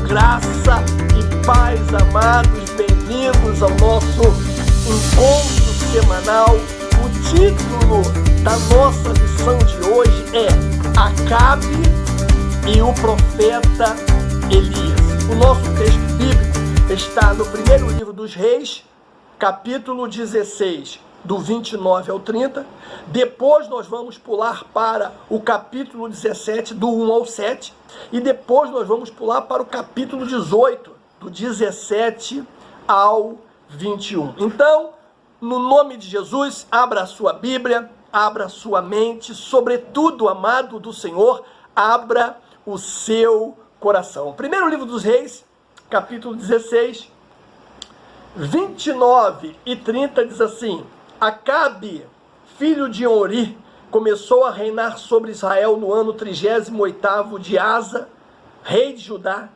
Graça e paz, amados, bem-vindos ao nosso encontro semanal. O título da nossa lição de hoje é Acabe e o profeta Elias. O nosso texto bíblico está no primeiro livro dos Reis, capítulo 16, do 29 ao 30. Depois nós vamos pular para o capítulo 17, do 1 ao 7. E depois nós vamos pular para o capítulo 18, do 17 ao 21. Então, no nome de Jesus, abra a sua Bíblia, abra a sua mente, sobretudo, amado do Senhor, abra o seu coração. Primeiro livro dos Reis, capítulo 16, 29 e 30 diz assim: Acabe, filho de Onri, começou a reinar sobre Israel no ano 38º de Asa, rei de Judá.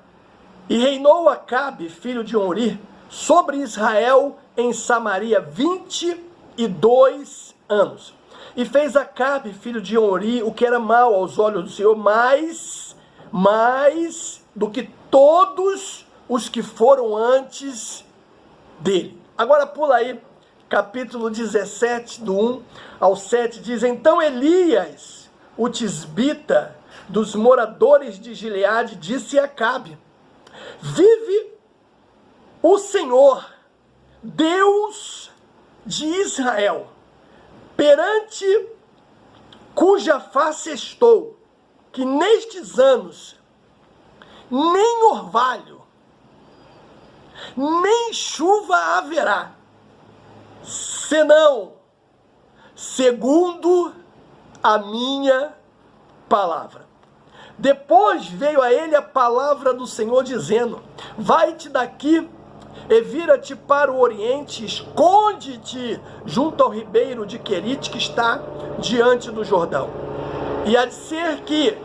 E reinou Acabe, filho de Onri, sobre Israel em Samaria 22 anos. E fez Acabe, filho de Onri, o que era mal aos olhos do Senhor, mais do que todos os que foram antes dele. Agora pula aí, capítulo 17, do 1 ao 7, diz: Então Elias, o tisbita dos moradores de Gileade, disse a Acabe: Vive o Senhor, Deus de Israel, perante cuja face estou, que nestes anos nem orvalho, nem chuva haverá, senão segundo a minha palavra. Depois veio a ele a palavra do Senhor dizendo: Vai-te daqui e vira-te para o oriente, esconde-te junto ao ribeiro de Querite, que está diante do Jordão. E há de ser que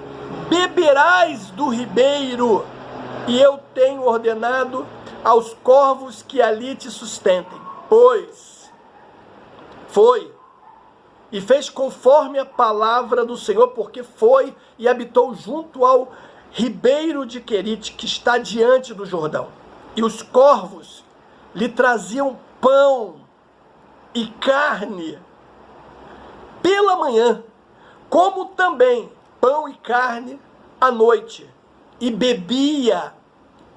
beberás do ribeiro, e eu tenho ordenado aos corvos que ali te sustentem. Pois foi e fez conforme a palavra do Senhor, porque foi e habitou junto ao ribeiro de Querite, que está diante do Jordão. E os corvos lhe traziam pão e carne pela manhã, como também pão e carne à noite, e bebia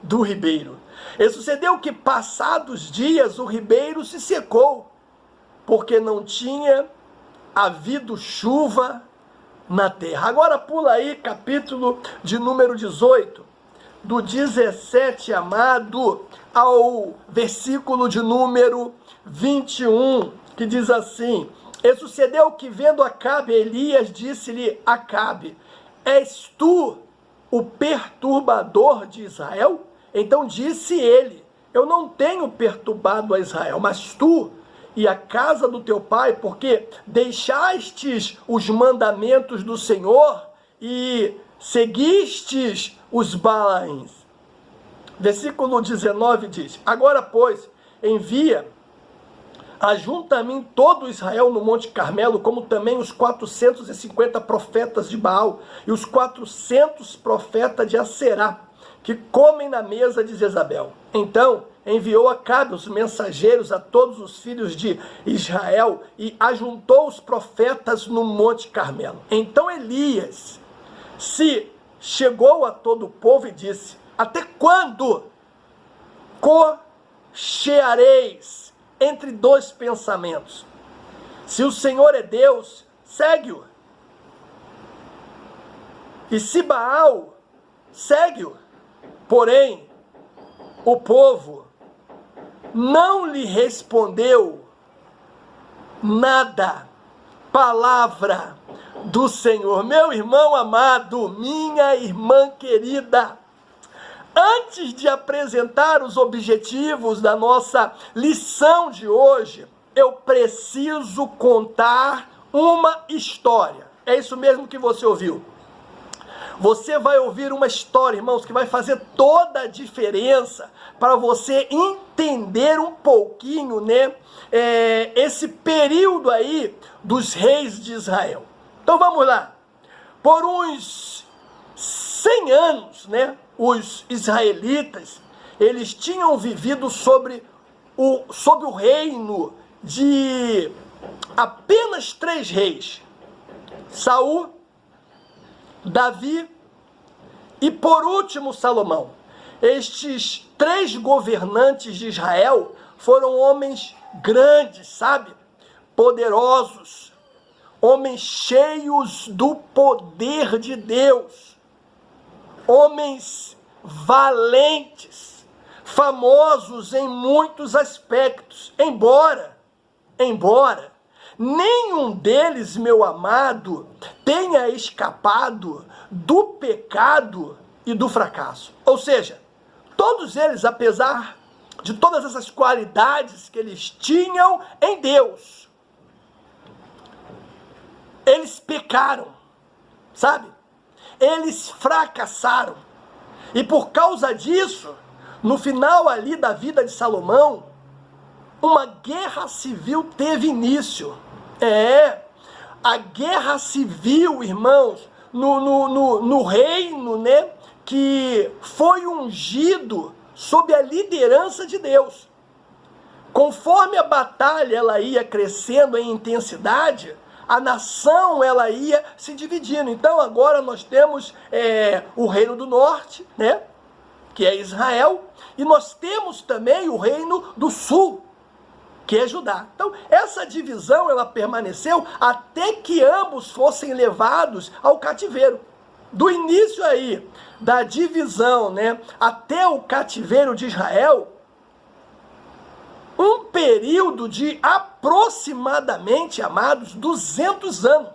do ribeiro. E sucedeu que, passados dias, o ribeiro se secou, porque não tinha havido chuva na terra. Agora pula aí, capítulo de número 18, do 17, amado, ao versículo de número 21, que diz assim: E sucedeu que, vendo Acabe, Elias disse-lhe: Acabe, és tu o perturbador de Israel? Então disse ele: Eu não tenho perturbado a Israel, mas tu e a casa do teu pai, porque deixastes os mandamentos do Senhor e seguistes os Balaíns. Versículo 19 diz: Agora, pois, envia, ajunta a mim todo Israel no Monte Carmelo, como também os 450 profetas de Baal e os 400 profetas de Aserá, que comem na mesa de Jezabel. Então enviou Acabe os mensageiros a todos os filhos de Israel e ajuntou os profetas no Monte Carmelo. Então Elias se chegou a todo o povo e disse: Até quando cocheareis entre dois pensamentos? Se o Senhor é Deus, segue-o. E se Baal, segue-o. Porém, o povo não lhe respondeu nada. Palavra do Senhor. Meu irmão amado, minha irmã querida, antes de apresentar os objetivos da nossa lição de hoje, eu preciso contar uma história. É isso mesmo que você ouviu. Você vai ouvir uma história, irmãos, que vai fazer toda a diferença para você entender um pouquinho, né, esse período aí dos reis de Israel. Então vamos lá. Por uns 100 anos, né, os israelitas, eles tinham vivido sob o reino de apenas 3 reis: Saul, Davi e, por último, Salomão. Estes 3 governantes de Israel foram homens grandes, sabe? Poderosos, homens cheios do poder de Deus, homens valentes, famosos em muitos aspectos, embora nenhum deles, meu amado, tenha escapado do pecado e do fracasso. Ou seja, todos eles, apesar de todas essas qualidades que eles tinham em Deus, eles pecaram, sabe? Eles fracassaram. E por causa disso, no final ali da vida de Salomão, uma guerra civil teve início. A guerra civil, irmãos, no reino, né, que foi ungido sob a liderança de Deus. Conforme a batalha ela ia crescendo em intensidade, a nação ela ia se dividindo. Então agora nós temos o reino do norte, né, que é Israel, e nós temos também o reino do sul, que é Judá. Então essa divisão ela permaneceu até que ambos fossem levados ao cativeiro. Do início aí da divisão, né, até o cativeiro de Israel, um período de aproximadamente, amados, 200 anos.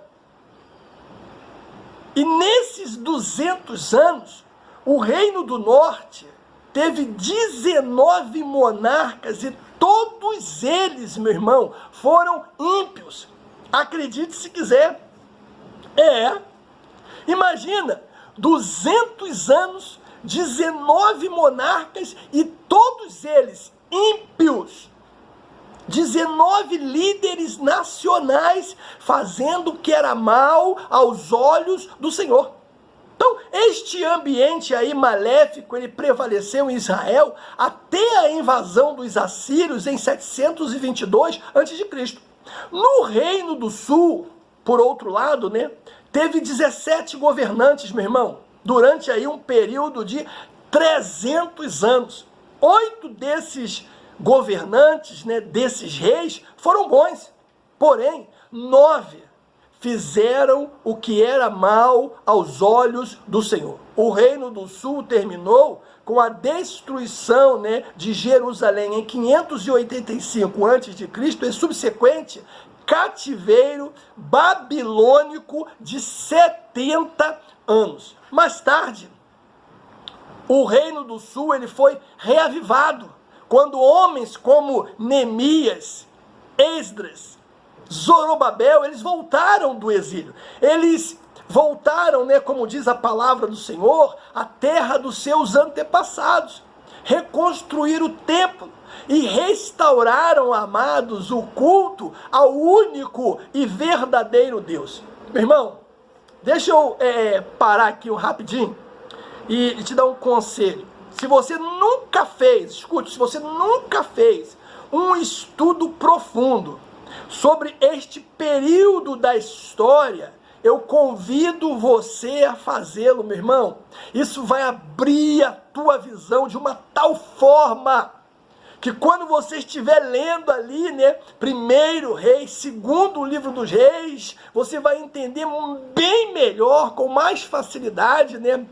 E nesses 200 anos, o Reino do Norte teve 19 monarcas e todos eles, meu irmão, foram ímpios. Acredite se quiser. Imagina, 200 anos, 19 monarcas e todos eles ímpios. 19 líderes nacionais fazendo o que era mal aos olhos do Senhor. Então, este ambiente aí maléfico, ele prevaleceu em Israel até a invasão dos assírios em 722 a.C. No Reino do Sul, por outro lado, né, teve 17 governantes, meu irmão, durante aí um período de 300 anos. 8 desses governantes, né, desses reis, foram bons, porém 9 fizeram o que era mal aos olhos do Senhor. O Reino do Sul terminou com a destruição, né, de Jerusalém em 585 a.C. e subsequente cativeiro babilônico de 70 anos. Mais tarde, o Reino do Sul ele foi reavivado quando homens como Neemias, Esdras, Zorobabel, eles voltaram do exílio. Eles voltaram, né, como diz a palavra do Senhor, à terra dos seus antepassados. Reconstruíram o templo e restauraram, amados, o culto ao único e verdadeiro Deus. Meu irmão, deixa eu parar aqui rapidinho e te dar um conselho. Se você nunca fez, escute, se você nunca fez um estudo profundo sobre este período da história, eu convido você a fazê-lo, meu irmão. Isso vai abrir a tua visão de uma tal forma que quando você estiver lendo ali, né, primeiro Reis, segundo livro dos Reis, você vai entender bem melhor, com mais facilidade, né,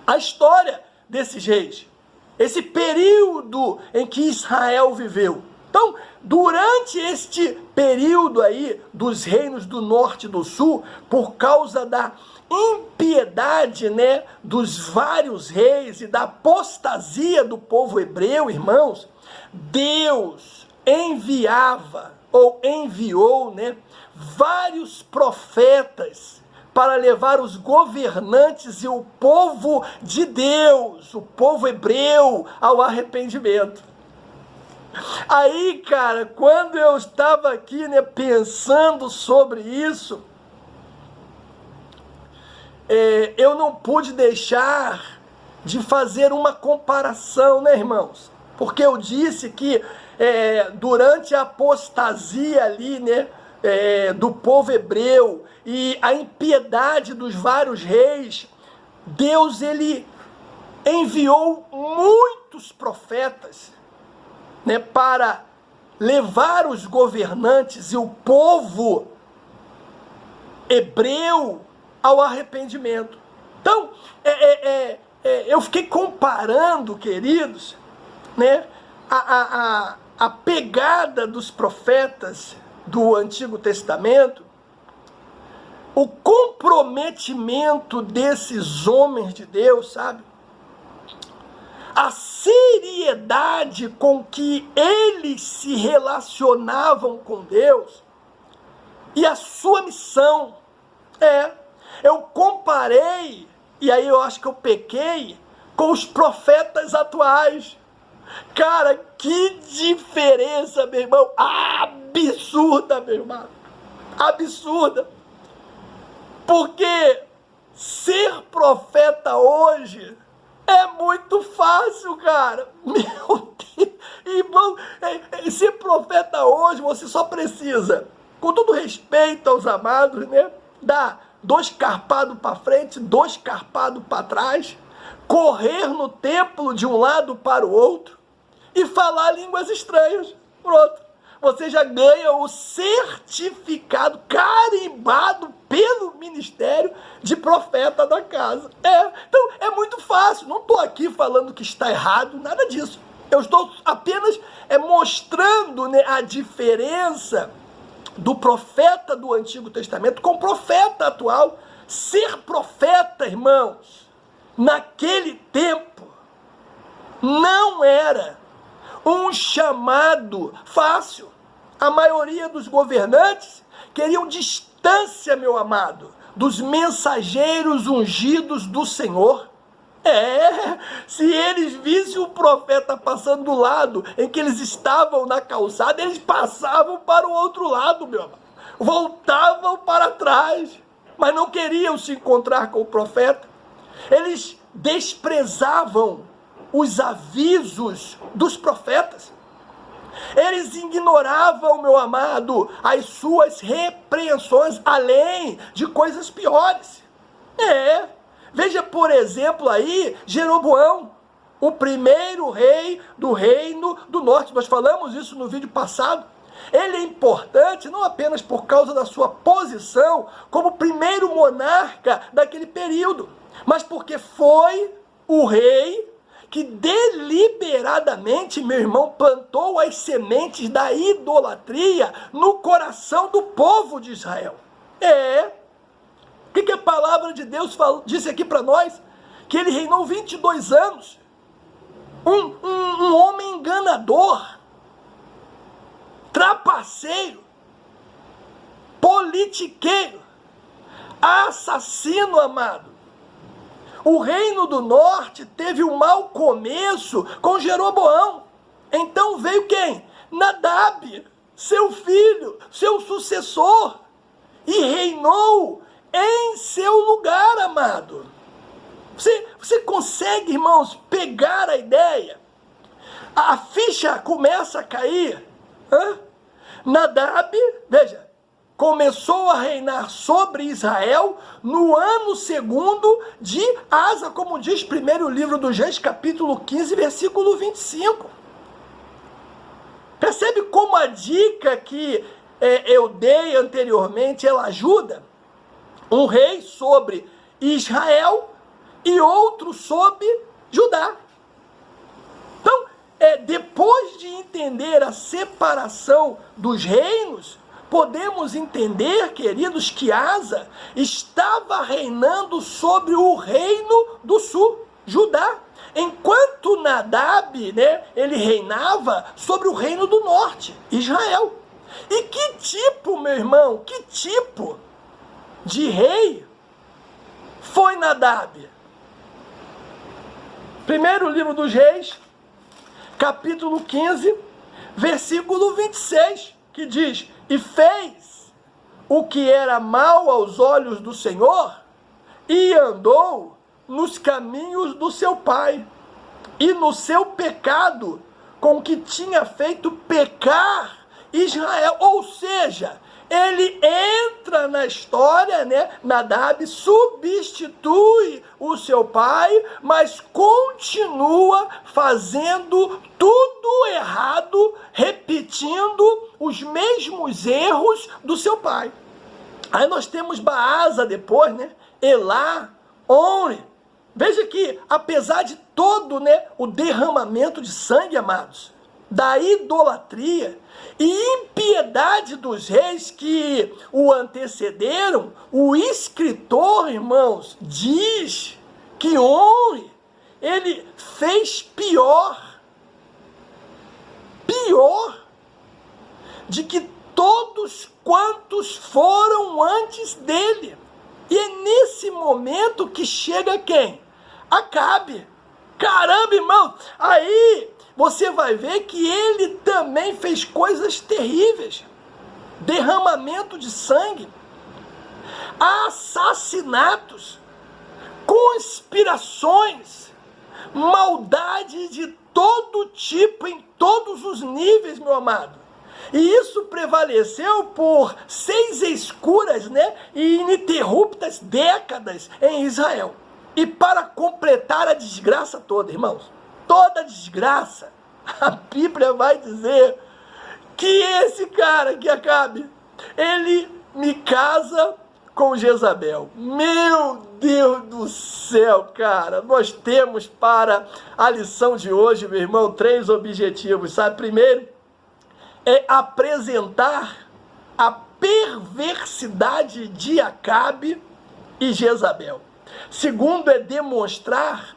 a história desses reis, esse período em que Israel viveu. Então, durante este período aí dos reinos do norte e do sul, por causa da impiedade, né, dos vários reis e da apostasia do povo hebreu, irmãos, Deus enviou, né, vários profetas para levar os governantes e o povo de Deus, o povo hebreu, ao arrependimento. Aí, cara, quando eu estava aqui, né, pensando sobre isso, eu não pude deixar de fazer uma comparação, né, irmãos? Porque eu disse que durante a apostasia ali, né, do povo hebreu e a impiedade dos vários reis, Deus, ele enviou muitos profetas, né, para levar os governantes e o povo hebreu ao arrependimento. Então, eu fiquei comparando, queridos, né, a pegada dos profetas do Antigo Testamento, o comprometimento desses homens de Deus, sabe? A seriedade com que eles se relacionavam com Deus e a sua missão. Eu comparei, e aí eu acho que eu pequei, com os profetas atuais. Cara, que diferença, meu irmão, absurda, meu irmão, absurda. Porque ser profeta hoje é muito fácil, cara. Meu Deus, irmão, ser profeta hoje você só precisa, com todo respeito aos amados, né, dar 2 carpados para frente, 2 carpados para trás, correr no templo de um lado para o outro e falar línguas estranhas. Pronto. Você já ganha o certificado carimbado pelo ministério de profeta da casa. Então é muito fácil. Não estou aqui falando que está errado, nada disso. Eu estou apenas mostrando, né, a diferença do profeta do Antigo Testamento com o profeta atual. Ser profeta, irmãos, naquele tempo, não era um chamado fácil. A maioria dos governantes queriam distância, meu amado, dos mensageiros ungidos do Senhor. Se eles vissem o profeta passando do lado em que eles estavam na calçada, eles passavam para o outro lado, meu amado. Voltavam para trás, mas não queriam se encontrar com o profeta. Eles desprezavam os avisos dos profetas. Eles ignoravam, meu amado, as suas repreensões, além de coisas piores. Veja, por exemplo, aí, Jeroboão, o primeiro rei do reino do norte. Nós falamos isso no vídeo passado. Ele é importante não apenas por causa da sua posição como primeiro monarca daquele período, mas porque foi o rei que deliberadamente, meu irmão, plantou as sementes da idolatria no coração do povo de Israel. O que a palavra de Deus disse aqui para nós? Que ele reinou 22 anos. Um homem enganador, trapaceiro, politiqueiro, assassino, amado. O reino do norte teve um mau começo com Jeroboão. Então veio quem? Nadab, seu filho, seu sucessor, e reinou em seu lugar, amado. Você consegue, irmãos, pegar a ideia? A ficha começa a cair. Nadab, veja, começou a reinar sobre Israel no ano 2º de Asa, como diz primeiro livro dos Reis, capítulo 15, versículo 25. Percebe como a dica que eu dei anteriormente, ela ajuda? Um rei sobre Israel e outro sobre Judá. Então, depois de entender a separação dos reinos, podemos entender, queridos, que Asa estava reinando sobre o reino do sul, Judá, enquanto Nadab, né, ele reinava sobre o reino do norte, Israel. E que tipo, meu irmão, que tipo de rei foi Nadab? Primeiro livro dos Reis, capítulo 15, versículo 26, que diz: e fez o que era mal aos olhos do Senhor, e andou nos caminhos do seu pai e no seu pecado, com que tinha feito pecar Israel. Ou seja, ele entra na história, né? Nadab substitui o seu pai, mas continua fazendo tudo errado, repetindo os mesmos erros do seu pai. Aí nós temos Baasa depois, né? Elá, Onre. Veja que, apesar de todo, né, o derramamento de sangue, amados, da idolatria e impiedade dos reis que o antecederam, o escritor, irmãos, diz que Onre, ele fez pior de que todos quantos foram antes dele. E é nesse momento que chega quem? Acabe. Caramba, irmão, aí você vai ver que ele também fez coisas terríveis. Derramamento de sangue, assassinatos, conspirações, maldade de todo tipo, em todos os níveis, meu amado. E isso prevaleceu por 6 escuras, né, e ininterruptas décadas em Israel. E para completar a desgraça toda, irmãos, toda desgraça, a Bíblia vai dizer que esse cara que Acabe, ele me casa com Jezabel. Meu Deus do céu, cara, nós temos para a lição de hoje, meu irmão, 3 objetivos, sabe? Primeiro, é apresentar a perversidade de Acabe e Jezabel. Segundo, é demonstrar,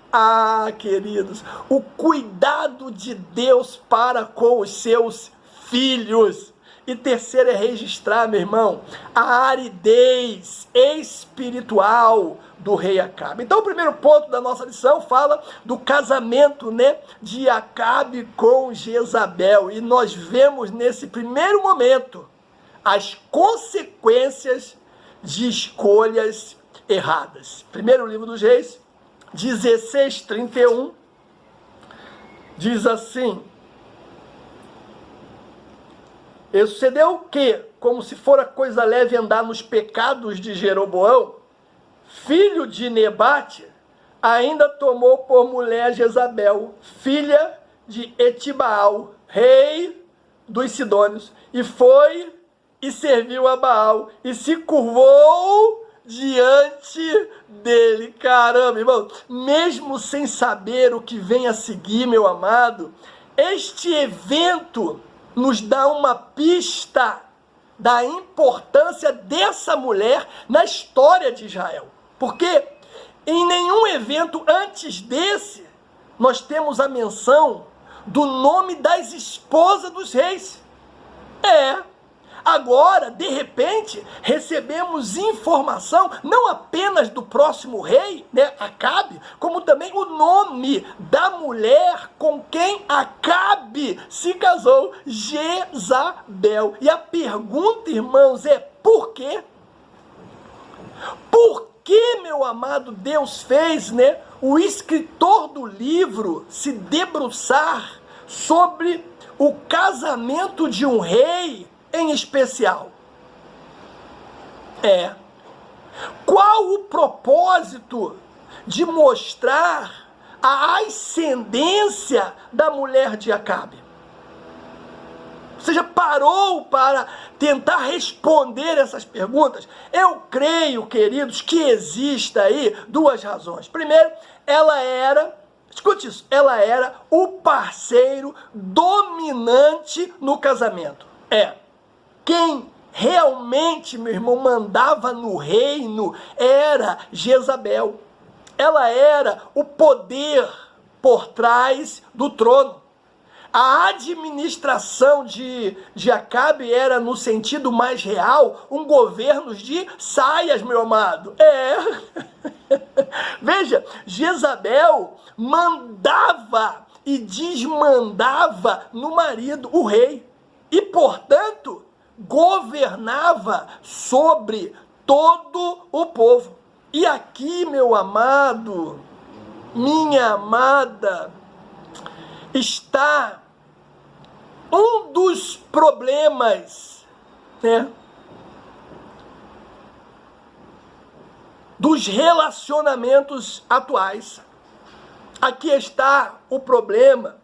queridos, o cuidado de Deus para com os seus filhos. E terceiro, é registrar, meu irmão, a aridez espiritual do rei Acabe. Então, o primeiro ponto da nossa lição fala do casamento, né, de Acabe com Jezabel. E nós vemos nesse primeiro momento as consequências de escolhas erradas. Primeiro livro dos Reis, 16:31, diz assim: e sucedeu que, como se fora coisa leve andar nos pecados de Jeroboão, filho de Nebate, ainda tomou por mulher Jezabel, filha de Etibaal, rei dos Sidônios, e foi e serviu a Baal, e se curvou diante dele. Caramba, irmão, mesmo sem saber o que vem a seguir, meu amado, este evento nos dá uma pista da importância dessa mulher na história de Israel. Porque em nenhum evento antes desse, nós temos a menção do nome das esposas dos reis. Agora, de repente, recebemos informação não apenas do próximo rei, né, Acabe, como também o nome da mulher com quem Acabe se casou, Jezabel. E a pergunta, irmãos, é por quê? Por que, meu amado, Deus fez, né, o escritor do livro se debruçar sobre o casamento de um rei em especial? Qual o propósito de mostrar a ascendência da mulher de Acabe? Você já parou para tentar responder essas perguntas? Eu creio, queridos, que exista aí 2 razões. Primeiro, ela era, escute isso, ela era o parceiro dominante no casamento. Quem realmente, meu irmão, mandava no reino era Jezabel. Ela era o poder por trás do trono. A administração de Acabe era, no sentido mais real, um governo de saias, meu amado. Veja, Jezabel mandava e desmandava no marido, o rei. E, portanto, governava sobre todo o povo. E aqui, meu amado, minha amada, está um dos problemas, né, dos relacionamentos atuais. Aqui está o problema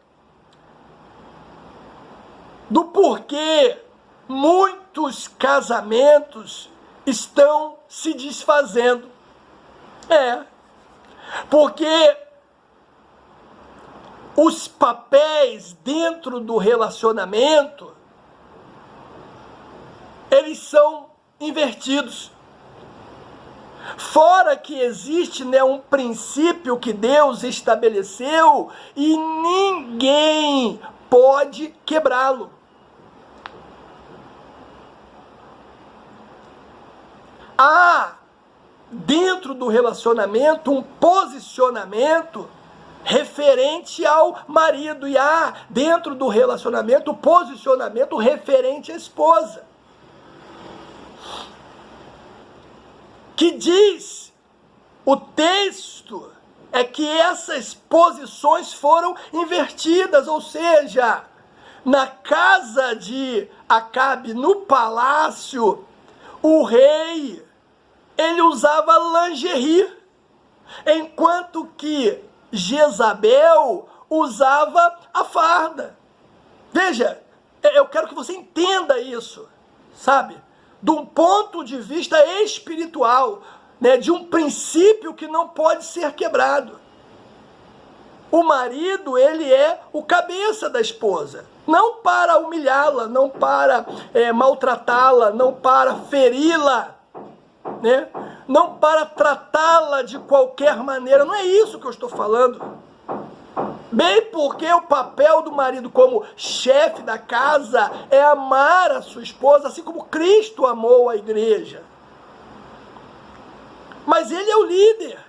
do porquê muitos casamentos estão se desfazendo. Porque os papéis dentro do relacionamento, eles são invertidos. Fora que existe, né, um princípio que Deus estabeleceu e ninguém pode quebrá-lo. Há dentro do relacionamento um posicionamento referente ao marido e há dentro do relacionamento um posicionamento referente à esposa. Que diz o texto é que essas posições foram invertidas, ou seja, na casa de Acabe, no palácio, o rei, ele usava lingerie, enquanto que Jezabel usava a farda. Veja, eu quero que você entenda isso, sabe? De um ponto de vista espiritual, né? De um princípio que não pode ser quebrado. O marido, ele é o cabeça da esposa. Não para humilhá-la, não para maltratá-la, não para feri-la, né? Não para tratá-la de qualquer maneira. Não é isso que eu estou falando. Bem porque o papel do marido como chefe da casa é amar a sua esposa, assim como Cristo amou a igreja. Mas ele é o líder.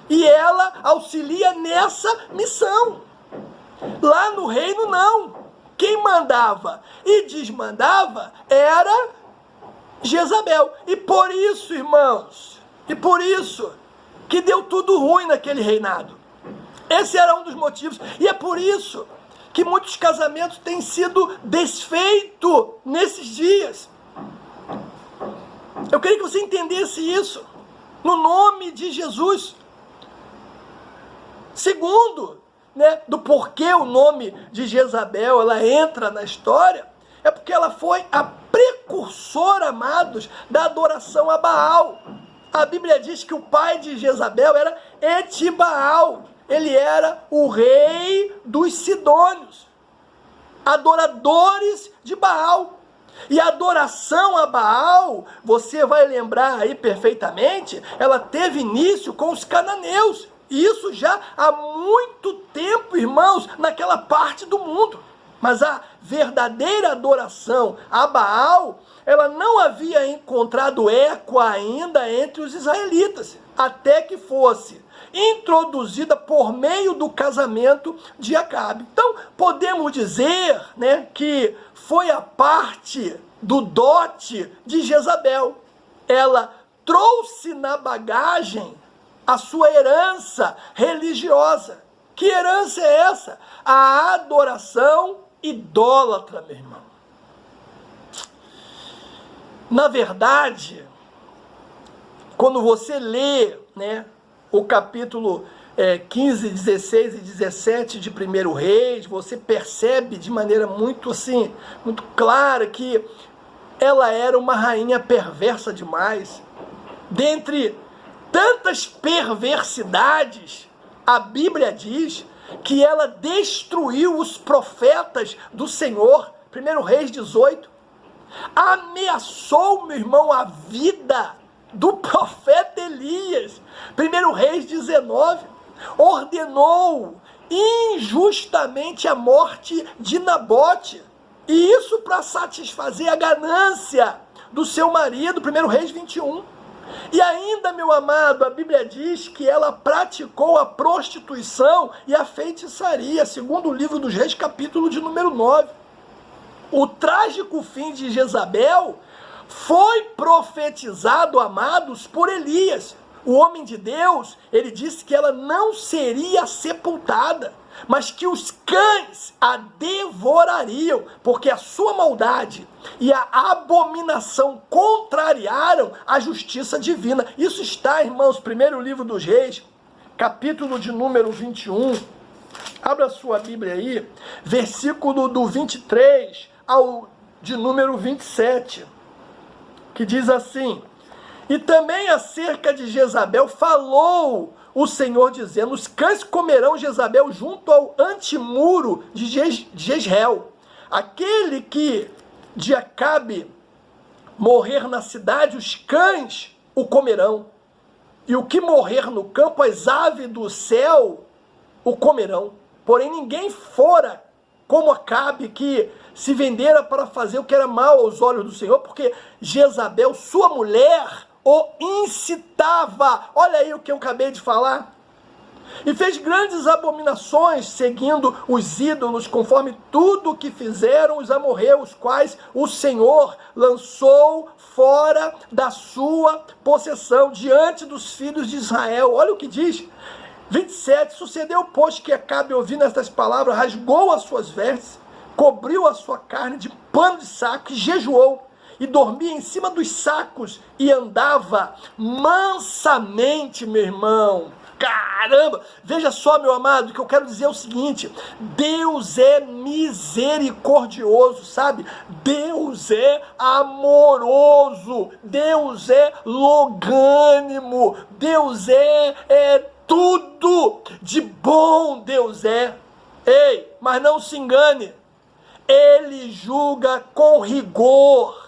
E ela auxilia nessa missão. Lá no reino não. Quem mandava e desmandava era Jezabel. E por isso, irmãos, e por isso que deu tudo ruim naquele reinado. Esse era um dos motivos. E é por isso que muitos casamentos têm sido desfeitos nesses dias. Eu queria que você entendesse isso. No nome de Jesus. Segundo, né, do porquê o nome de Jezabel ela entra na história, é porque ela foi a precursora, amados, da adoração a Baal. A Bíblia diz que o pai de Jezabel era Etibaal. Ele era o rei dos sidônios, adoradores de Baal. E a adoração a Baal, você vai lembrar aí perfeitamente, ela teve início com os cananeus. E isso já há muito tempo, irmãos, naquela parte do mundo. Mas a verdadeira adoração a Baal, ela não havia encontrado eco ainda entre os israelitas, até que fosse introduzida por meio do casamento de Acabe. Então, podemos dizer, né, que foi a parte do dote de Jezabel. Ela trouxe na bagagem a sua herança religiosa. Que herança é essa? A adoração idólatra, meu irmão. Na verdade, quando você lê, né, o capítulo 15, 16 e 17 de 1 Reis, você percebe de maneira muito assim, muito clara que ela era uma rainha perversa demais. Dentre tantas perversidades, a Bíblia diz que ela destruiu os profetas do Senhor. 1 Reis 18. Ameaçou, meu irmão, a vida do profeta Elias. 1 Reis 19. Ordenou injustamente a morte de Nabote. E isso para satisfazer a ganância do seu marido. 1 Reis 21. E ainda, meu amado, a Bíblia diz que ela praticou a prostituição e a feitiçaria, segundo o livro dos Reis, capítulo de número 9. O trágico fim de Jezabel foi profetizado, amados, por Elias, o homem de Deus, ele disse que ela não seria sepultada, mas que os cães a devorariam, porque a sua maldade e a abominação contrariaram a justiça divina. Isso está, irmãos, primeiro livro dos Reis, capítulo de número 21. Abra sua Bíblia aí, versículo do 23 ao de número 27, que diz assim: e também acerca de Jezabel falou o Senhor dizendo, os cães comerão Jezabel junto ao antemuro de Jezreel. Aquele que de Acabe morrer na cidade, os cães o comerão. E o que morrer no campo, as aves do céu o comerão. Porém ninguém fora como Acabe, que se vendera para fazer o que era mal aos olhos do Senhor, porque Jezabel, sua mulher, o incitava. Olha aí o que eu acabei de falar. E fez grandes abominações, seguindo os ídolos, conforme tudo o que fizeram os amorreus, os quais o Senhor lançou fora da sua possessão, diante dos filhos de Israel. Olha o que diz. 27, sucedeu, pois, que Acabe, ouvindo estas palavras, rasgou as suas vestes, cobriu a sua carne de pano de saco e jejuou. E dormia em cima dos sacos e andava mansamente, meu irmão. Caramba! Veja só, meu amado, que eu quero dizer é o seguinte: Deus é misericordioso, sabe? Deus é amoroso, Deus é longânimo, Deus é tudo de bom, Deus é. Ei, mas não se engane, Ele julga com rigor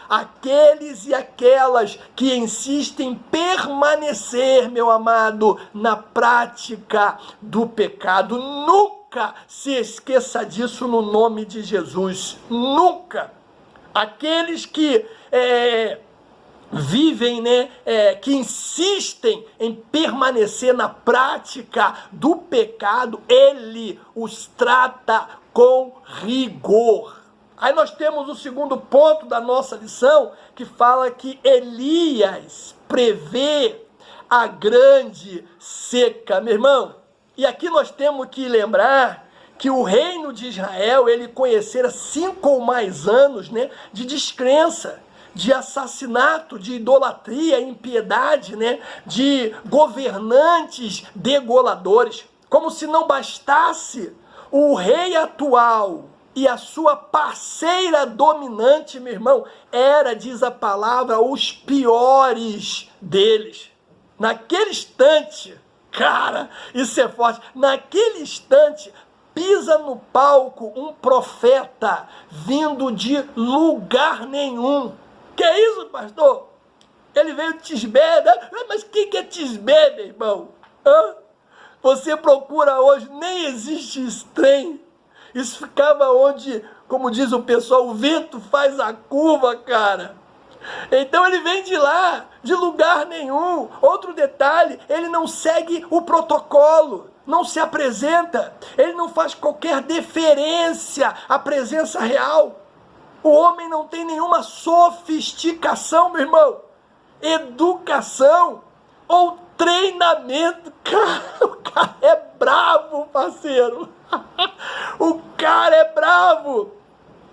aqueles e aquelas que insistem em permanecer, meu amado, na prática do pecado. Nunca se esqueça disso no nome de Jesus. Nunca. Aqueles que vivem, que insistem em permanecer na prática do pecado, Ele os trata com rigor. Aí nós temos o segundo ponto da nossa lição, que fala que Elias prevê a grande seca, meu irmão. E aqui nós temos que lembrar que o reino de Israel, ele conhecera 5 ou mais anos, de descrença, de assassinato, de idolatria, impiedade, de governantes degoladores. Como se não bastasse o rei atual e a sua parceira dominante, meu irmão, era, diz a palavra, os piores deles. Naquele instante, cara, isso é forte, naquele instante, pisa no palco um profeta vindo de lugar nenhum. Que é isso, pastor? Ele veio de Tisbé, né? Mas quem que é Tisbé, meu irmão? Você procura hoje, nem existe esse trem. Isso ficava onde, como diz o pessoal, o vento faz a curva, cara. Então ele vem de lá, de lugar nenhum. Outro detalhe, ele não segue o protocolo, não se apresenta, ele não faz qualquer deferência à presença real. O homem não tem nenhuma sofisticação, meu irmão, educação ou treinamento. Cara, o cara é bravo, parceiro. O cara é bravo.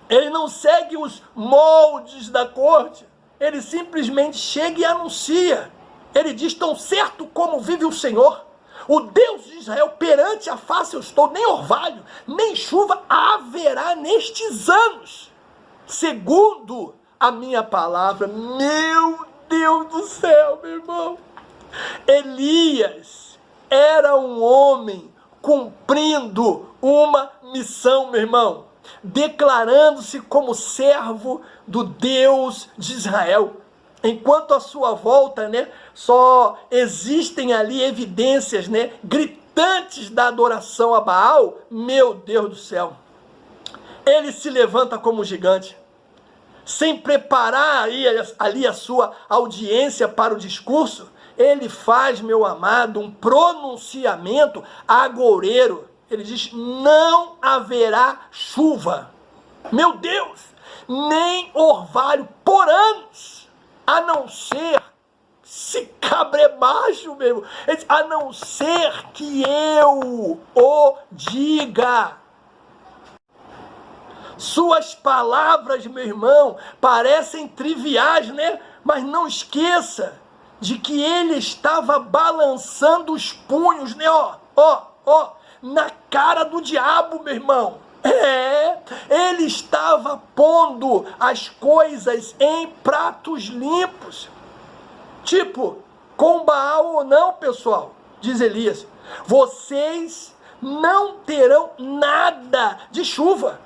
Ele não segue os moldes da corte. Ele simplesmente chega e anuncia. Ele diz: tão certo como vive o Senhor, o Deus de Israel, perante a face eu estou, nem orvalho, nem chuva haverá nestes anos, segundo a minha palavra. Meu Deus do céu, meu irmão. Elias era um homem cumprindo uma missão, meu irmão, declarando-se como servo do Deus de Israel. Enquanto à sua volta, só existem ali evidências, gritantes da adoração a Baal, meu Deus do céu, ele se levanta como gigante, sem preparar ali a sua audiência para o discurso. Ele faz, meu amado, um pronunciamento agoureiro. Ele diz: não haverá chuva, meu Deus, nem orvalho por anos, a não ser esse cabra é macho mesmo. Ele diz, a não ser que eu o diga. Suas palavras, meu irmão, parecem triviais, né? Mas não esqueça de que ele estava balançando os punhos, né? Na cara do diabo, meu irmão. Ele estava pondo as coisas em pratos limpos. Tipo, com Baal ou não, pessoal, diz Elias, vocês não terão nada de chuva.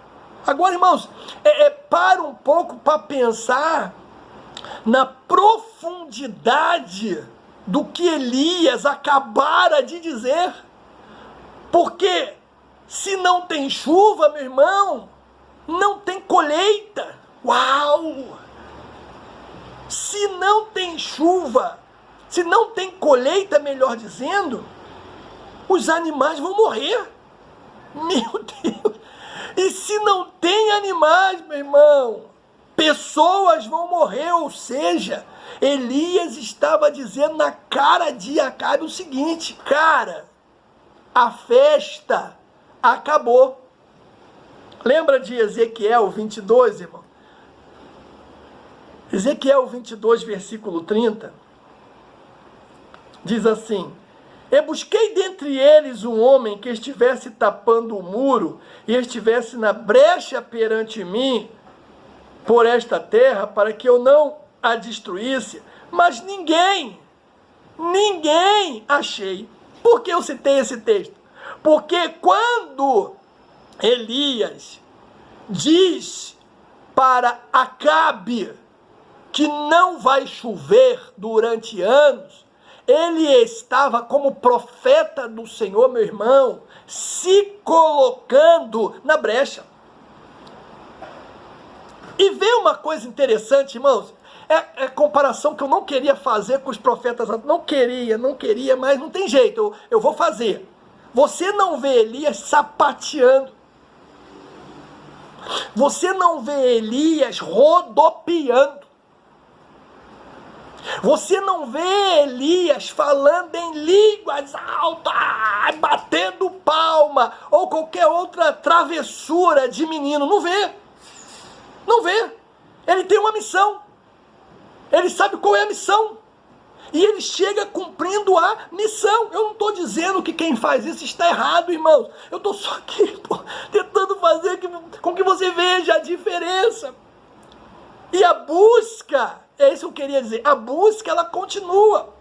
Agora, irmãos, para um pouco para pensar na profundidade do que Elias acabara de dizer. Porque se não tem chuva, meu irmão, não tem colheita. Uau! Se não tem chuva, se não tem colheita, melhor dizendo, os animais vão morrer. Meu Deus! E se não tem animais, meu irmão, pessoas vão morrer. Ou seja, Elias estava dizendo na cara de Acabe o seguinte: cara, a festa acabou. Lembra de Ezequiel 22, irmão? Ezequiel 22, versículo 30, diz assim: e busquei dentre eles um homem que estivesse tapando o muro e estivesse na brecha perante mim por esta terra, para que eu não a destruísse, mas ninguém achei. Por que eu citei esse texto? Porque quando Elias diz para Acabe que não vai chover durante anos, ele estava como profeta do Senhor, meu irmão, se colocando na brecha. E vê uma coisa interessante, irmãos, é comparação que eu não queria fazer com os profetas, não queria, mas não tem jeito, eu vou fazer. Você não vê Elias sapateando, você não vê Elias rodopiando, você não vê Elias falando em línguas altas, batendo palma, ou qualquer outra travessura de menino. Não vê. Não vê. Ele tem uma missão. Ele sabe qual é a missão. E ele chega cumprindo a missão. Eu não estou dizendo que quem faz isso está errado, irmãos. Eu estou só aqui tentando fazer com que você veja a diferença. E a busca, é isso que eu queria dizer, a busca ela continua.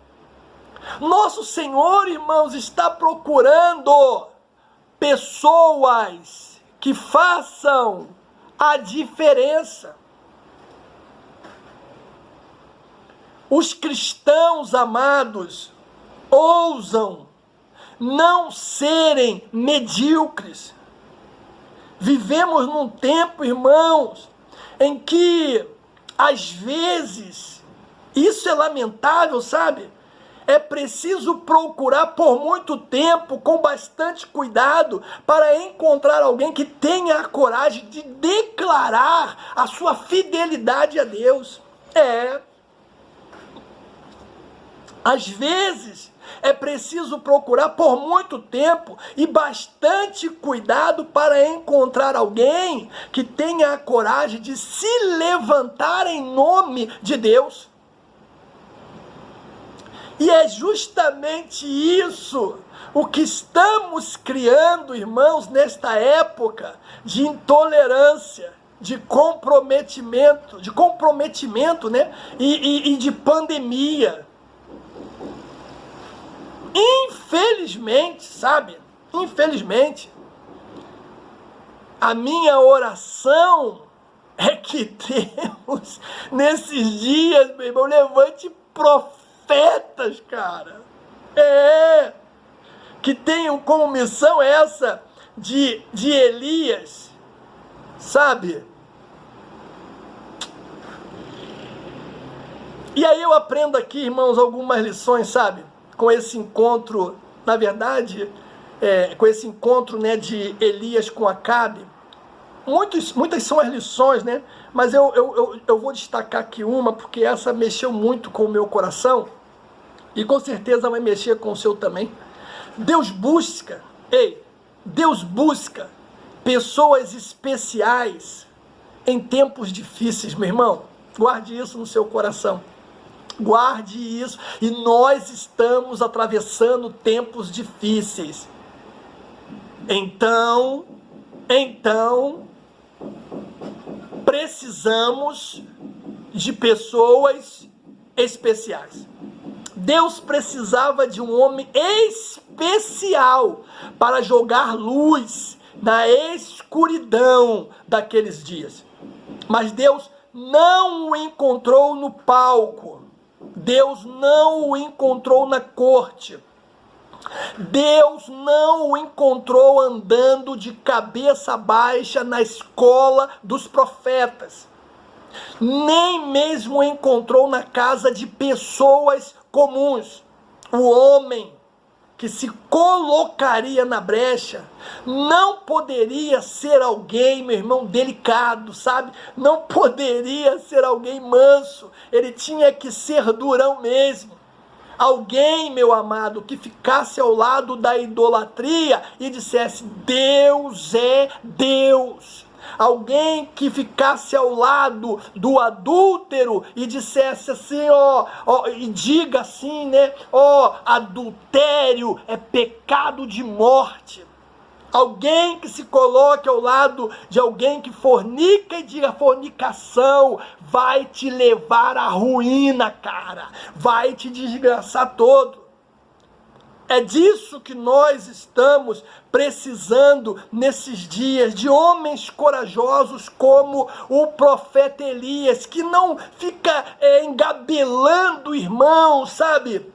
Nosso Senhor, irmãos, está procurando pessoas que façam a diferença. Os cristãos amados ousam não serem medíocres. Vivemos num tempo, irmãos, em que às vezes, isso é lamentável, sabe? É preciso procurar por muito tempo, com bastante cuidado, para encontrar alguém que tenha a coragem de declarar a sua fidelidade a Deus. Às vezes, é preciso procurar por muito tempo e bastante cuidado para encontrar alguém que tenha a coragem de se levantar em nome de Deus. E é justamente isso o que estamos criando, irmãos, nesta época de intolerância, de comprometimento, né? E de pandemia. Infelizmente, sabe? Infelizmente, a minha oração é que Deus, nesses dias, meu irmão, levante profetas, cara. Que tenham como missão essa de Elias, sabe? E aí eu aprendo aqui, irmãos, algumas lições, sabe? Com esse encontro, na verdade, com esse encontro, né, de Elias com Acabe. Muitas são as lições, né? Mas eu vou destacar aqui uma, porque essa mexeu muito com o meu coração. E com certeza vai mexer com o seu também. Deus busca pessoas especiais em tempos difíceis, meu irmão. Guarde isso no seu coração. Guarde isso. E nós estamos atravessando tempos difíceis. Então, precisamos de pessoas especiais. Deus precisava de um homem especial para jogar luz na escuridão daqueles dias. Mas Deus não o encontrou no palco. Deus não o encontrou na corte. Deus não o encontrou andando de cabeça baixa na escola dos profetas. Nem mesmo o encontrou na casa de pessoas comuns. O homem que se colocaria na brecha não poderia ser alguém, meu irmão, delicado, sabe? Não poderia ser alguém manso. Ele tinha que ser durão mesmo. Alguém, meu amado, que ficasse ao lado da idolatria e dissesse: Deus é Deus. Alguém que ficasse ao lado do adúltero e dissesse assim, e diga assim, né? Adultério é pecado de morte. Alguém que se coloque ao lado de alguém que fornica e diga: fornicação vai te levar à ruína, cara. Vai te desgraçar todo. É disso que nós estamos precisando nesses dias, de homens corajosos como o profeta Elias, que não fica engabelando irmãos, sabe?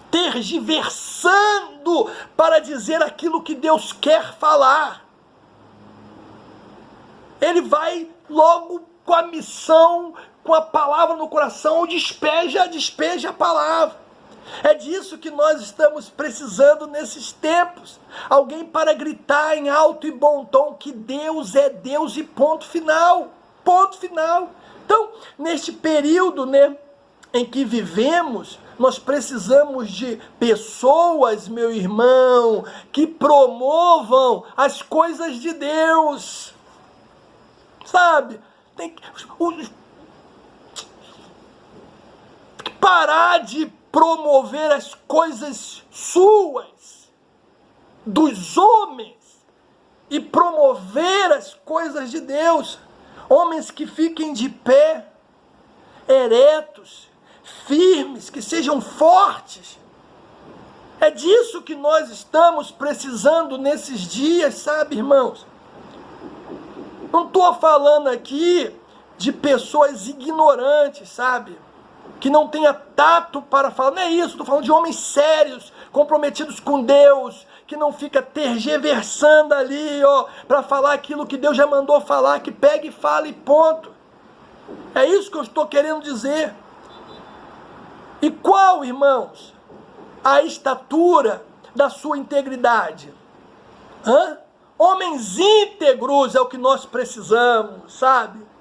Tergiversando para dizer aquilo que Deus quer falar. Ele vai logo com a missão, com a palavra no coração, despeja a palavra. É disso que nós estamos precisando nesses tempos. Alguém para gritar em alto e bom tom que Deus é Deus e ponto final. Ponto final. Então, neste período, né, em que vivemos, nós precisamos de pessoas, meu irmão, que promovam as coisas de Deus. Sabe? Tem que parar de promover as coisas suas, dos homens, e promover as coisas de Deus. Homens que fiquem de pé, eretos, firmes, que sejam fortes. É disso que nós estamos precisando nesses dias, sabe, irmãos? Não estou falando aqui de pessoas ignorantes, sabe? Que não tenha tato para falar, não é isso, estou falando de homens sérios, comprometidos com Deus, que não fica tergiversando ali, para falar aquilo que Deus já mandou falar, que pega e fala e ponto. É isso que eu estou querendo dizer. E qual, irmãos, a estatura da sua integridade? Homens íntegros é o que nós precisamos, sabe?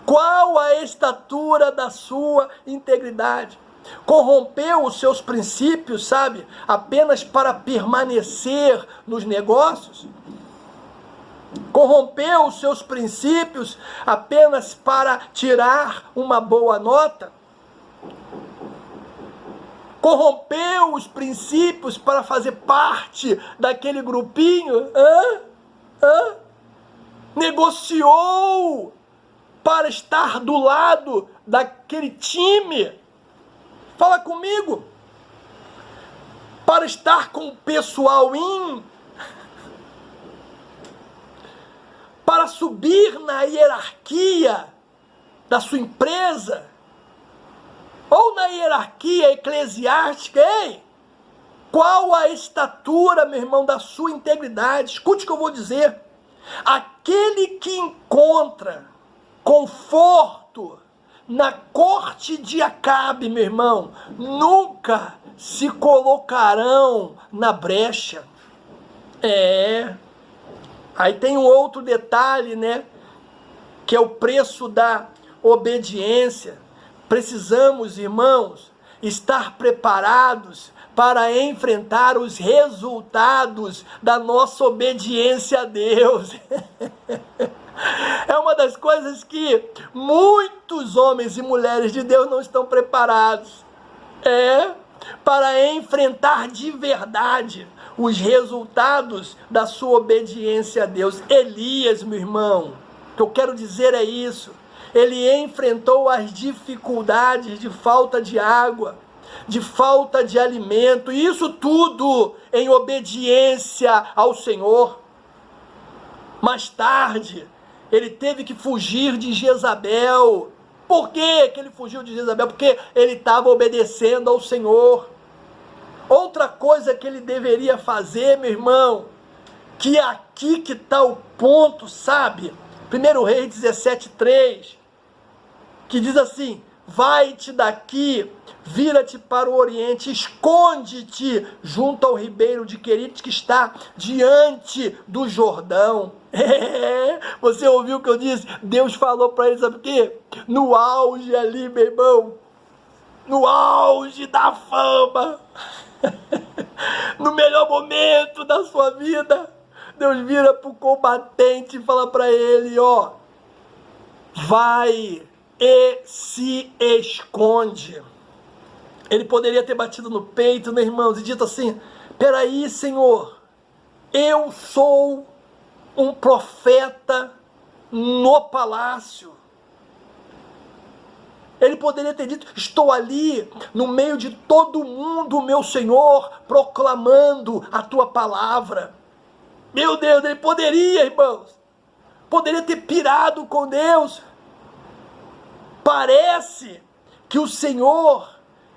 Qual a estatura da sua integridade? Corrompeu os seus princípios, sabe? Apenas para permanecer nos negócios? Corrompeu os seus princípios apenas para tirar uma boa nota? Corrompeu os princípios para fazer parte daquele grupinho? Negociou para estar do lado daquele time? Fala comigo. Para estar com o pessoal para subir na hierarquia da sua empresa, ou na hierarquia eclesiástica. Ei, qual a estatura, meu irmão, da sua integridade? Escute o que eu vou dizer. Aquele que encontra conforto na corte de Acabe, meu irmão, nunca se colocarão na brecha. Aí tem um outro detalhe, né? Que é o preço da obediência. Precisamos, irmãos, estar preparados para enfrentar os resultados da nossa obediência a Deus. É uma das coisas que muitos homens e mulheres de Deus não estão preparados. Para enfrentar de verdade os resultados da sua obediência a Deus. Elias, meu irmão, o que eu quero dizer é isso. Ele enfrentou as dificuldades de falta de água, de falta de alimento, e isso tudo em obediência ao Senhor. Mais tarde, ele teve que fugir de Jezabel. Por que ele fugiu de Jezabel? Porque ele estava obedecendo ao Senhor. Outra coisa que ele deveria fazer, meu irmão, que aqui que está o ponto, sabe? 1 Reis 17:3, que diz assim: vai-te daqui, vira-te para o oriente, esconde-te junto ao ribeiro de Querite, que está diante do Jordão. Você ouviu o que eu disse? Deus falou para ele, sabe o quê? No auge ali, meu irmão, no auge da fama, no melhor momento da sua vida, Deus vira para o combatente e fala para ele, ó, vai e se esconde. Ele poderia ter batido no peito, meus irmãos, e dito assim: peraí, Senhor, eu sou um profeta no palácio. Ele poderia ter dito: estou ali no meio de todo mundo, meu Senhor, proclamando a tua palavra. Meu Deus, ele poderia, irmãos, poderia ter pirado com Deus. Parece que o Senhor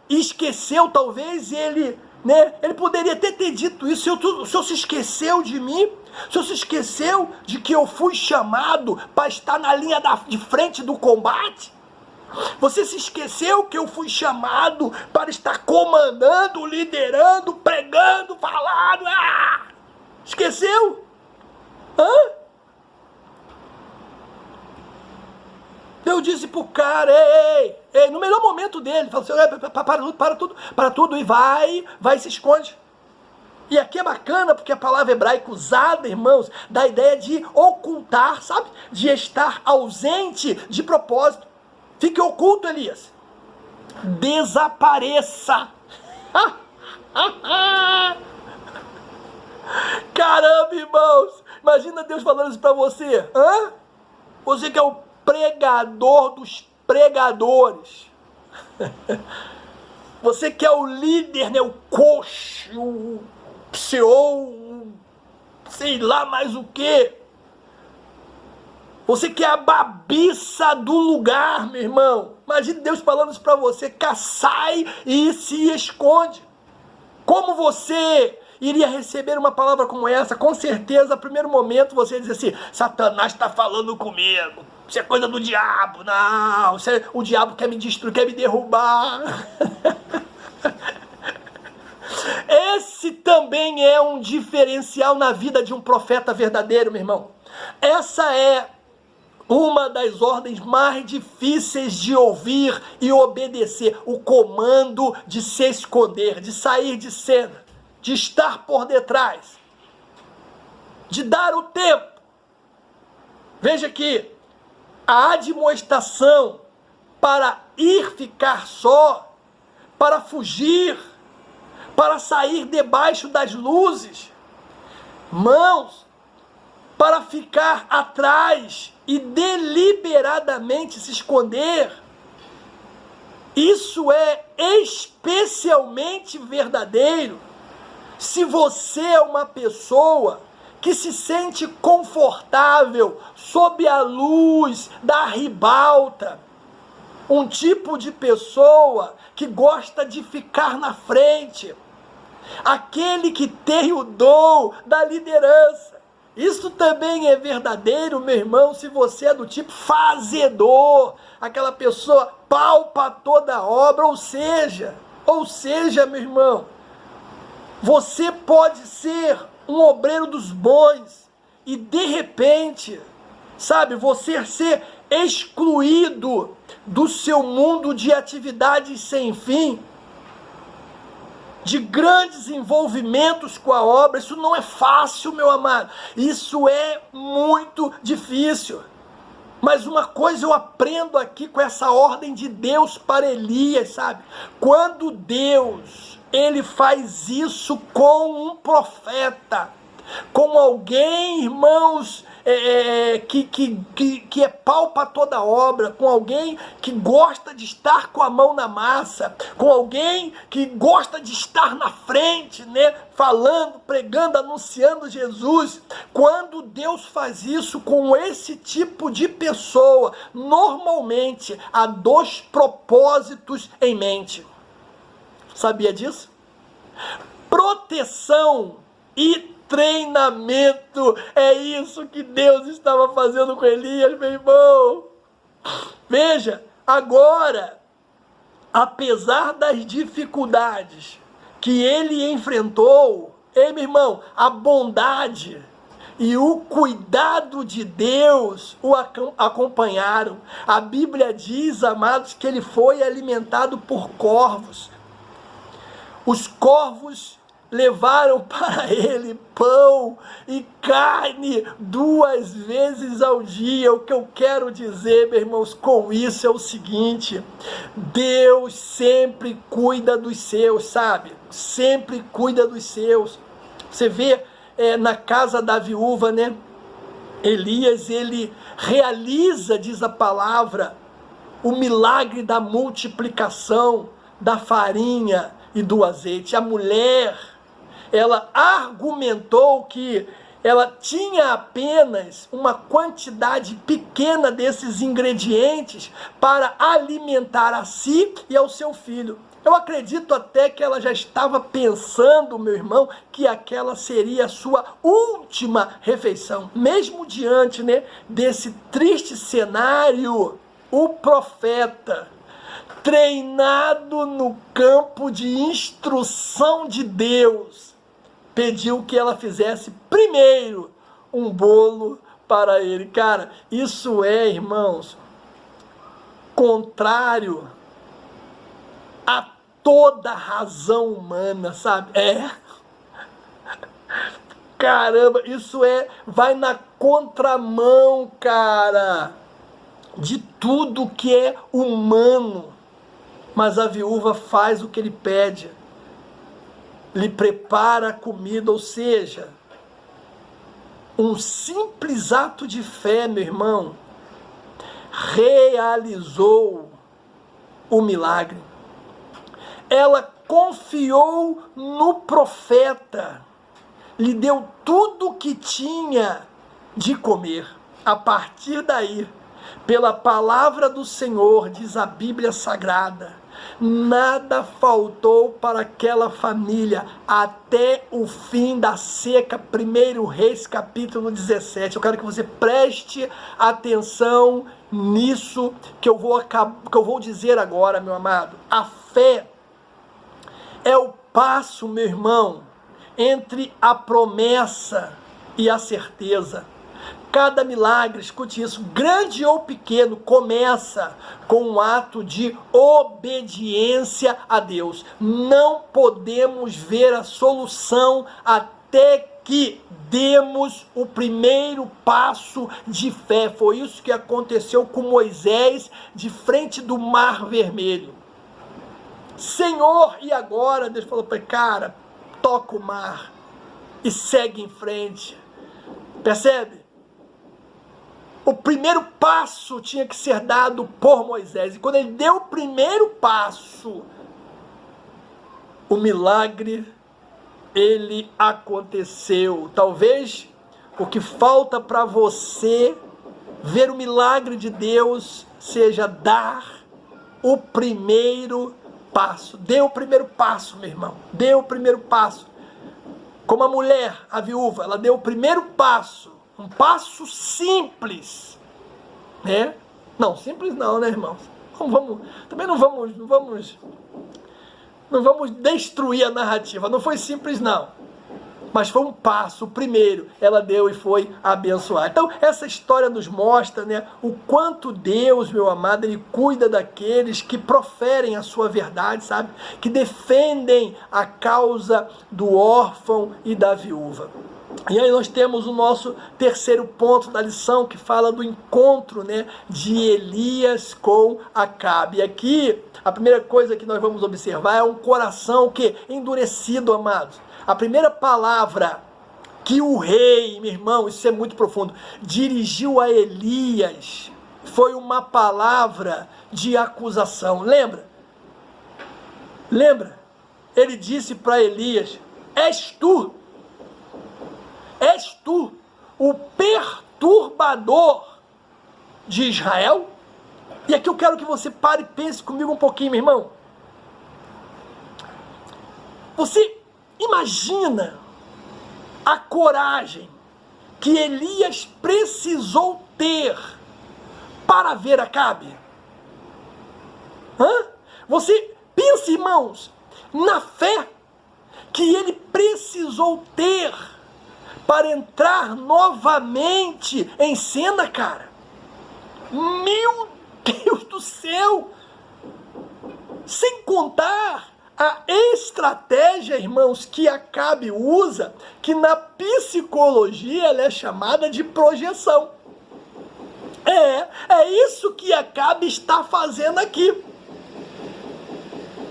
esqueceu, talvez, ele poderia até ter dito isso: o Senhor se esqueceu de mim? O Senhor se esqueceu de que eu fui chamado para estar na linha de frente do combate? Você se esqueceu que eu fui chamado para estar comandando, liderando, pregando, falando? Esqueceu? Deus disse pro cara, ei, no melhor momento dele, falou assim: para tudo e vai e se esconde. E aqui é bacana porque a palavra hebraica usada, irmãos, dá a ideia de ocultar, sabe? De estar ausente de propósito. Fique oculto, Elias. Desapareça. Caramba, irmãos. Imagina Deus falando isso para você. Você que é o pregador dos pregadores. Você que é o líder, né? O coach, o CEO, sei lá mais o que. Você que é a babiça do lugar, meu irmão. Imagine Deus falando isso para você. Sai e se esconde. Como você iria receber uma palavra como essa? Com certeza, no primeiro momento, você ia dizer assim: Satanás está falando comigo. Isso é coisa do diabo. Não, o diabo quer me destruir, quer me derrubar. Esse também é um diferencial na vida de um profeta verdadeiro, meu irmão. Essa é uma das ordens mais difíceis de ouvir e obedecer: o comando de se esconder, de sair de cena, de estar por detrás, de dar o tempo. Veja que a admoestação para ir ficar só, para fugir, para sair debaixo das luzes, mãos, para ficar atrás e deliberadamente se esconder, isso é especialmente verdadeiro se você é uma pessoa que se sente confortável sob a luz da ribalta, um tipo de pessoa que gosta de ficar na frente, aquele que tem o dom da liderança. Isso também é verdadeiro, meu irmão, se você é do tipo fazedor, aquela pessoa palpa toda a obra, ou seja, meu irmão, você pode ser um obreiro dos bons e de repente, sabe, você ser excluído do seu mundo de atividades sem fim, de grandes envolvimentos com a obra. Isso não é fácil, meu amado. Isso é muito difícil. Mas uma coisa eu aprendo aqui com essa ordem de Deus para Elias, sabe? Quando Deus, ele faz isso com um profeta, com alguém, irmãos, que é pau para toda a obra, com alguém que gosta de estar com a mão na massa, com alguém que gosta de estar na frente, né? Falando, pregando, anunciando Jesus. Quando Deus faz isso com esse tipo de pessoa, normalmente há 2 propósitos em mente. Sabia disso? Proteção e treinamento. É isso que Deus estava fazendo com Elias, meu irmão. Veja, agora, apesar das dificuldades que ele enfrentou, meu irmão, a bondade e o cuidado de Deus o acompanharam. A Bíblia diz, amados, que ele foi alimentado por corvos. Os corvos levaram para ele pão e carne 2 vezes ao dia. O que eu quero dizer, meus irmãos, com isso é o seguinte: Deus sempre cuida dos seus, sabe? Sempre cuida dos seus. Você vê na casa da viúva, né? Elias, ele realiza, diz a palavra, o milagre da multiplicação da farinha e do azeite. A mulher, ela argumentou que ela tinha apenas uma quantidade pequena desses ingredientes para alimentar a si e ao seu filho. Eu acredito até que ela já estava pensando, meu irmão, que aquela seria a sua última refeição. Mesmo diante, né, desse triste cenário, o profeta, treinado no campo de instrução de Deus, pediu que ela fizesse primeiro um bolo para ele. Cara, isso é, irmãos, contrário a toda razão humana, sabe? Caramba, isso vai na contramão, cara, de tudo que é humano. Mas a viúva faz o que ele pede, lhe prepara a comida, ou seja, um simples ato de fé, meu irmão, realizou o milagre. Ela confiou no profeta, lhe deu tudo o que tinha de comer. A partir daí, pela palavra do Senhor, diz a Bíblia Sagrada, nada faltou para aquela família até o fim da seca. 1 Reis capítulo 17. Eu quero que você preste atenção nisso que eu vou dizer agora, meu amado. A fé é o passo, meu irmão, entre a promessa e a certeza. Cada milagre, escute isso, grande ou pequeno, começa com um ato de obediência a Deus. Não podemos ver a solução até que demos o primeiro passo de fé. Foi isso que aconteceu com Moisés de frente do Mar Vermelho. Senhor, e agora? Deus falou para ele, cara, toca o mar e segue em frente. Percebe? O primeiro passo tinha que ser dado por Moisés. E quando ele deu o primeiro passo, o milagre, ele aconteceu. Talvez o que falta para você ver o milagre de Deus seja dar o primeiro passo. Dê o primeiro passo, meu irmão. Dê o primeiro passo. Como a mulher, a viúva, ela deu o primeiro passo. Um passo simples, né? Não, simples não, né, irmãos? Também não vamos destruir a narrativa. Não foi simples, não. Mas foi um passo, o primeiro, ela deu e foi abençoar. Então, essa história nos mostra, né, o quanto Deus, meu amado, Ele cuida daqueles que proferem a sua verdade, sabe? Que defendem a causa do órfão e da viúva. E aí nós temos o nosso terceiro ponto da lição, que fala do encontro, né, de Elias com Acabe. E aqui, a primeira coisa que nós vamos observar é um coração que endurecido, amados. A primeira palavra que o rei, meu irmão, isso é muito profundo, dirigiu a Elias, foi uma palavra de acusação. Lembra? Lembra? Ele disse para Elias: és tu o perturbador de Israel? E aqui eu quero que você pare e pense comigo um pouquinho, meu irmão. Você imagina a coragem que Elias precisou ter para ver Acabe? Você pensa, irmãos, na fé que ele precisou ter para entrar novamente em cena, cara. Meu Deus do céu! Sem contar a estratégia, irmãos, que Acabe usa, que na psicologia ela é chamada de projeção. É isso que Acabe está fazendo aqui.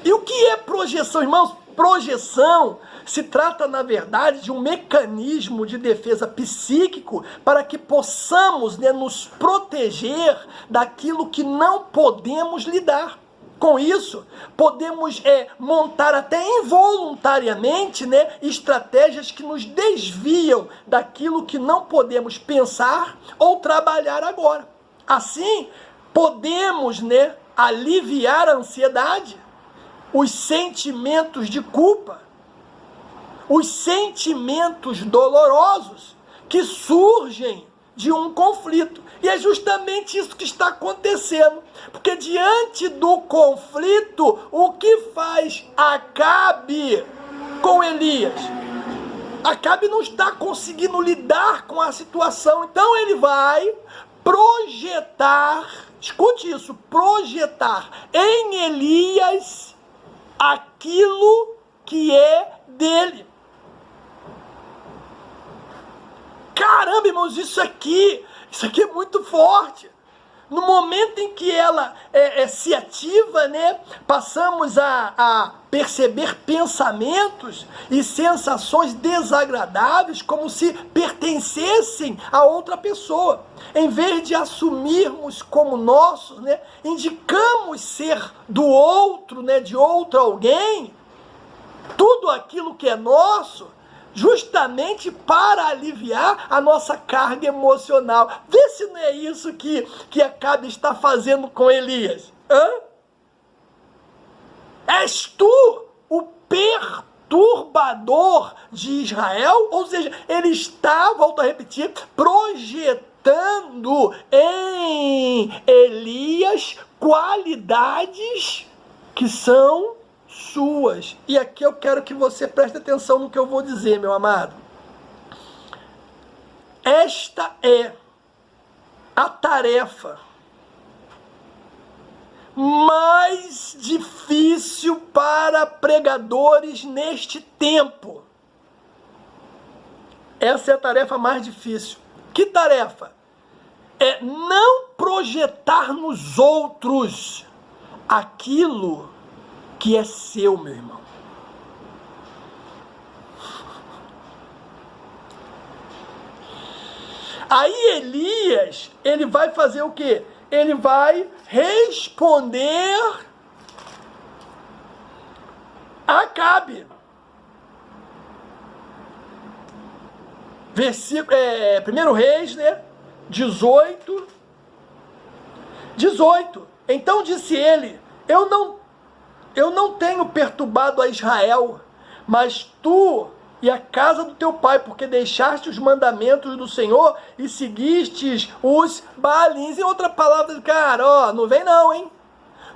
E o que é projeção, irmãos? Projeção se trata, na verdade, de um mecanismo de defesa psíquico para que possamos, né, nos proteger daquilo que não podemos lidar. Com isso, podemos montar até involuntariamente, né, estratégias que nos desviam daquilo que não podemos pensar ou trabalhar agora. Assim, podemos, né, aliviar a ansiedade, os sentimentos de culpa, os sentimentos dolorosos que surgem de um conflito. E é justamente isso que está acontecendo. Porque diante do conflito, o que faz Acabe com Elias? Acabe não está conseguindo lidar com a situação. Então ele vai projetar, escute isso, projetar em Elias aquilo que é dele. Caramba, irmãos, isso aqui é muito forte. No momento em que ela se ativa, né, passamos a perceber pensamentos e sensações desagradáveis como se pertencessem a outra pessoa. Em vez de assumirmos como nossos, né, indicamos ser do outro, né, de outro alguém, tudo aquilo que é nosso, justamente para aliviar a nossa carga emocional. Vê se não é isso que Acabe está fazendo com Elias. És tu o perturbador de Israel? Ou seja, ele está, volto a repetir, projetando em Elias qualidades que são suas. E aqui eu quero que você preste atenção no que eu vou dizer, meu amado. Esta é a tarefa mais difícil para pregadores neste tempo. Essa é a tarefa mais difícil. Que tarefa? É não projetar nos outros aquilo que é seu, meu irmão. Aí Elias, ele vai fazer o quê? Ele vai responder a Acabe. Versículo, 1 Reis, né? 18. Então disse ele: eu não tenho perturbado a Israel, mas tu e a casa do teu pai, porque deixaste os mandamentos do Senhor e seguistes os Baalins. Em outra palavra, cara, não vem não, hein?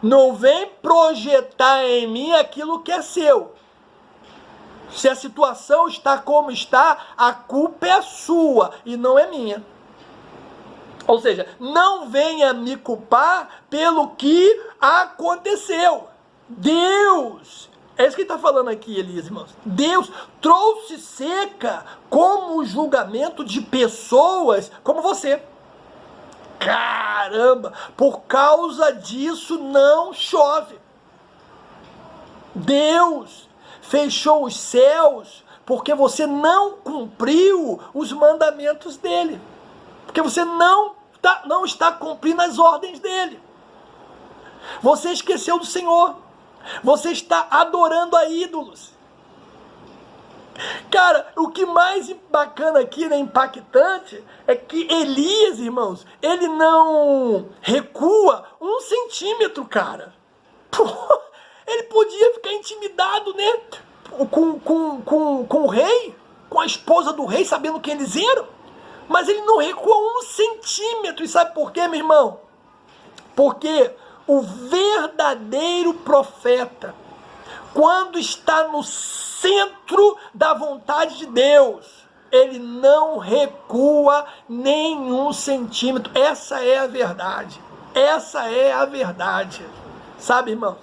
Não vem projetar em mim aquilo que é seu. Se a situação está como está, a culpa é sua e não é minha. Ou seja, não venha me culpar pelo que aconteceu. Deus, é isso que ele está falando aqui, Elias, irmãos. Deus trouxe seca como o julgamento de pessoas como você. Caramba, por causa disso não chove. Deus fechou os céus porque você não cumpriu os mandamentos dele. Porque você não está cumprindo as ordens dele. Você esqueceu do Senhor. Você está adorando a ídolos. Cara, o que mais bacana aqui, né, impactante, é que Elias, irmãos, ele não recua 1 centímetro, cara. Pô, ele podia ficar intimidado, né, com o rei, com a esposa do rei, sabendo quem eles eram. Mas ele não recua 1 centímetro. E sabe por quê, meu irmão? Porque o verdadeiro profeta, quando está no centro da vontade de Deus, ele não recua nem 1 centímetro. Essa é a verdade. Essa é a verdade. Sabe, irmão?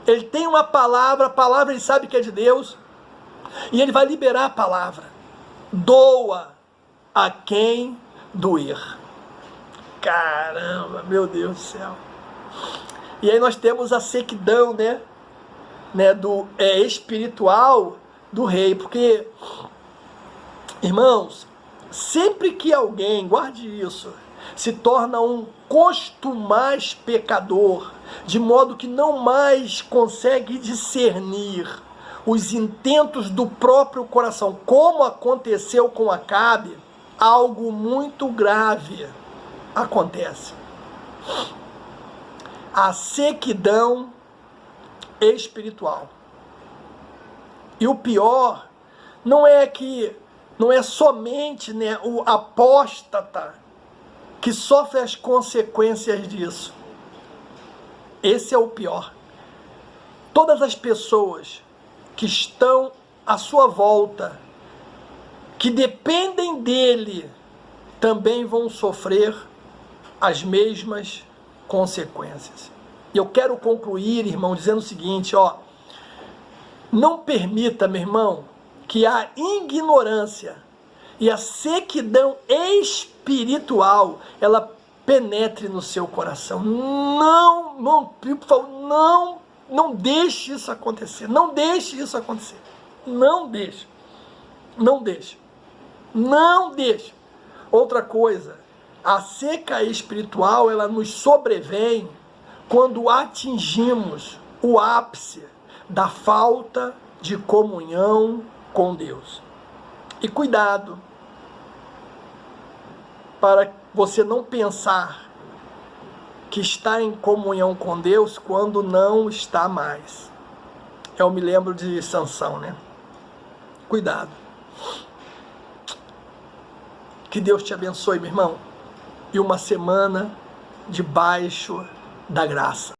Ele tem uma palavra, a palavra ele sabe que é de Deus, e ele vai liberar a palavra. Doa a quem doer. Caramba, meu Deus do céu. E aí nós temos a sequidão, né, espiritual do rei, porque, irmãos, sempre que alguém, guarde isso, se torna um costumaz pecador, de modo que não mais consegue discernir os intentos do próprio coração, como aconteceu com Acabe, algo muito grave acontece. A sequidão espiritual. E o pior não é somente, né, o apóstata que sofre as consequências disso. Esse é o pior. Todas as pessoas que estão à sua volta, que dependem dele, também vão sofrer as mesmas consequências. E eu quero concluir, irmão, dizendo o seguinte, ó: não permita, meu irmão, que a ignorância e a sequidão espiritual, ela penetre no seu coração. Não deixe isso acontecer. Não deixe isso acontecer. Não deixe. Não deixe. Não deixe. Outra coisa, a seca espiritual, ela nos sobrevém quando atingimos o ápice da falta de comunhão com Deus. E cuidado, para você não pensar que está em comunhão com Deus quando não está mais. Eu me lembro de Sansão, né? Cuidado. Que Deus te abençoe, meu irmão. E uma semana debaixo da graça.